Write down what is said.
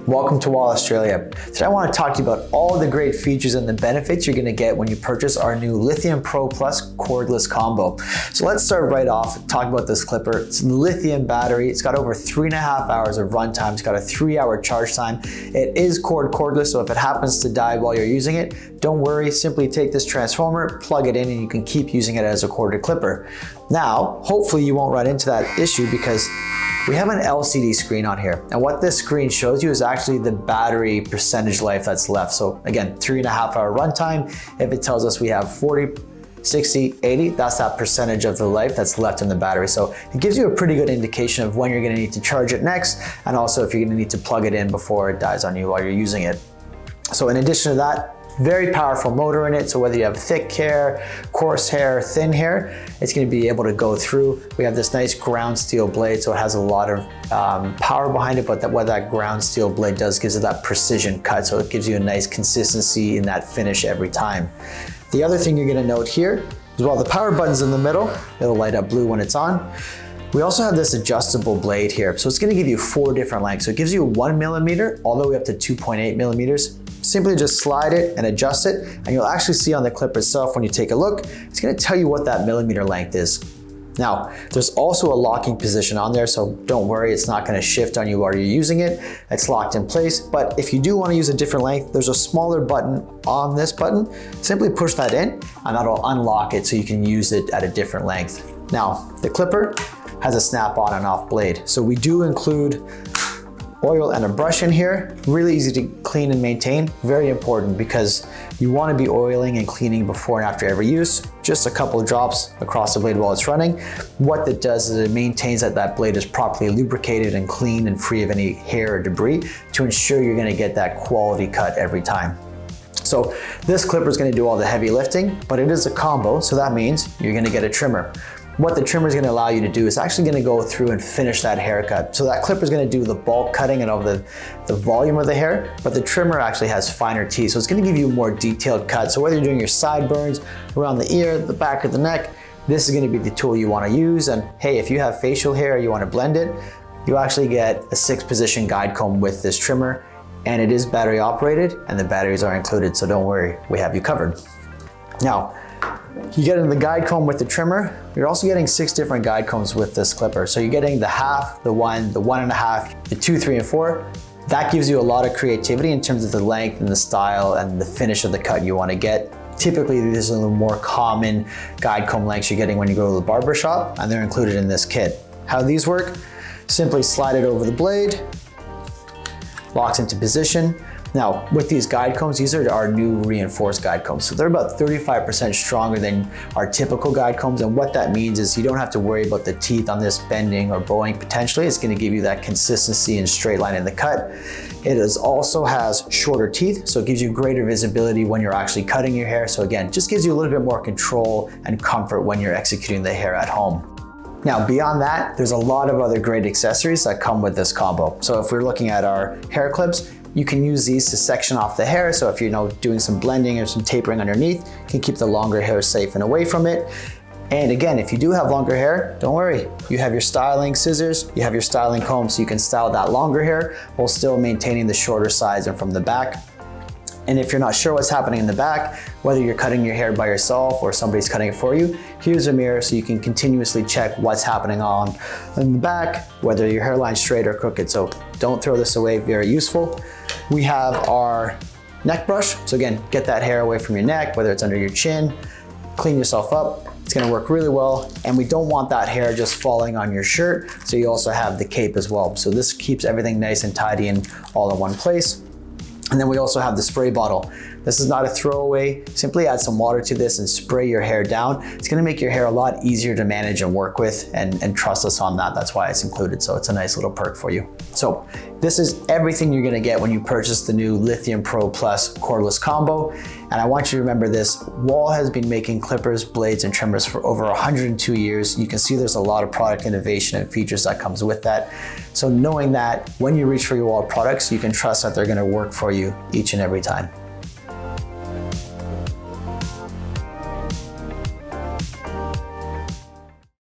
Welcome to Wahl, Australia. Today I want to talk to you about all the great features and the benefits you're going to get when you purchase our new Lithium Pro Plus cordless combo. So let's start right off, talk about this clipper. It's a lithium battery. It's got over 3.5 hours of runtime. It's got a 3-hour charge time. It is cordless, so if it happens to die while you're using it, don't worry, simply take this transformer, plug it in, and you can keep using it as a corded clipper. Now, hopefully you won't run into that issue because we have an LCD screen on here. And what this screen shows you is actually the battery percentage life that's left. So again, 3.5 hour runtime. If it tells us we have 40, 60, 80, that's that percentage of the life that's left in the battery. So it gives you a pretty good indication of when you're gonna need to charge it next, and also if you're gonna need to plug it in before it dies on you while you're using it. So in addition to that, very powerful motor in it, so whether you have thick hair, coarse hair, thin hair, it's going to be able to go through. We have this nice ground steel blade, so it has a lot of power behind it, but what that ground steel blade does gives it that precision cut, so it gives you a nice consistency in that finish every time. The other thing you're going to note here is while the power button's in the middle, it'll light up blue when it's on. We also have this adjustable blade here, so it's going to give you 4 different lengths. So it gives you 1 millimeter all the way up to 2.8 millimeters. Simply just slide it and adjust it, and you'll actually see on the clip itself when you take a look, it's gonna tell you what that millimeter length is. Now, there's also a locking position on there, so don't worry, it's not gonna shift on you while you're using it. It's locked in place, but if you do wanna use a different length, there's a smaller button on this button. Simply push that in, and that'll unlock it so you can use it at a different length. Now, the clipper has a snap-on and off blade, so we do include oil and a brush in here. Really easy to clean and maintain. Very important because you want to be oiling and cleaning before and after every use. Just a couple of drops across the blade while it's running. What that does is it maintains that blade is properly lubricated and clean and free of any hair or debris to ensure you're going to get that quality cut every time. So this clipper is going to do all the heavy lifting, but it is a combo, so that means you're going to get a trimmer. What the trimmer is going to allow you to do is actually going to go through and finish that haircut. So that clipper is going to do the bulk cutting and of the volume of the hair, but the trimmer actually has finer teeth. So it's going to give you a more detailed cut. So whether you're doing your sideburns, around the ear, the back of the neck, this is going to be the tool you want to use. And hey, if you have facial hair, you want to blend it, you actually get a 6-position guide comb with this trimmer, and it is battery operated and the batteries are included. So don't worry, we have you covered. Now, you get in the guide comb with the trimmer. You're also getting 6 different guide combs with this clipper. So you're getting the half, the 1, the 1.5, the 2, 3, and 4. That gives you a lot of creativity in terms of the length and the style and the finish of the cut you want to get. Typically, these are the more common guide comb lengths you're getting when you go to the barber shop, and they're included in this kit. How these work? Simply slide it over the blade, locks into position. Now, with these guide combs, these are our new reinforced guide combs. So they're about 35% stronger than our typical guide combs. And what that means is you don't have to worry about the teeth on this bending or bowing potentially. It's gonna give you that consistency and straight line in the cut. It also has shorter teeth, so it gives you greater visibility when you're actually cutting your hair. So again, just gives you a little bit more control and comfort when you're executing the hair at home. Now, beyond that, there's a lot of other great accessories that come with this combo. So if we're looking at our hair clips, you can use these to section off the hair. So if you're doing some blending or some tapering underneath, you can keep the longer hair safe and away from it. And again, if you do have longer hair, don't worry. You have your styling scissors, you have your styling comb, so you can style that longer hair while still maintaining the shorter sides and from the back. And if you're not sure what's happening in the back, whether you're cutting your hair by yourself or somebody's cutting it for you, here's a mirror so you can continuously check what's happening on in the back, whether your hairline's straight or crooked. So don't throw this away, very useful. We have our neck brush. So again, get that hair away from your neck, whether it's under your chin, clean yourself up. It's gonna work really well. And we don't want that hair just falling on your shirt. So you also have the cape as well. So this keeps everything nice and tidy and all in one place. And then we also have the spray bottle. This is not a throwaway. Simply add some water to this and spray your hair down. It's gonna make your hair a lot easier to manage and work with, and trust us on that. That's why it's included. So it's a nice little perk for you. So this is everything you're gonna get when you purchase the new Lithium Pro Plus cordless combo. And I want you to remember this, Wahl has been making clippers, blades, and trimmers for over 102 years. You can see there's a lot of product innovation and features that comes with that. So knowing that when you reach for your Wahl products, you can trust that they're gonna work for you each and every time.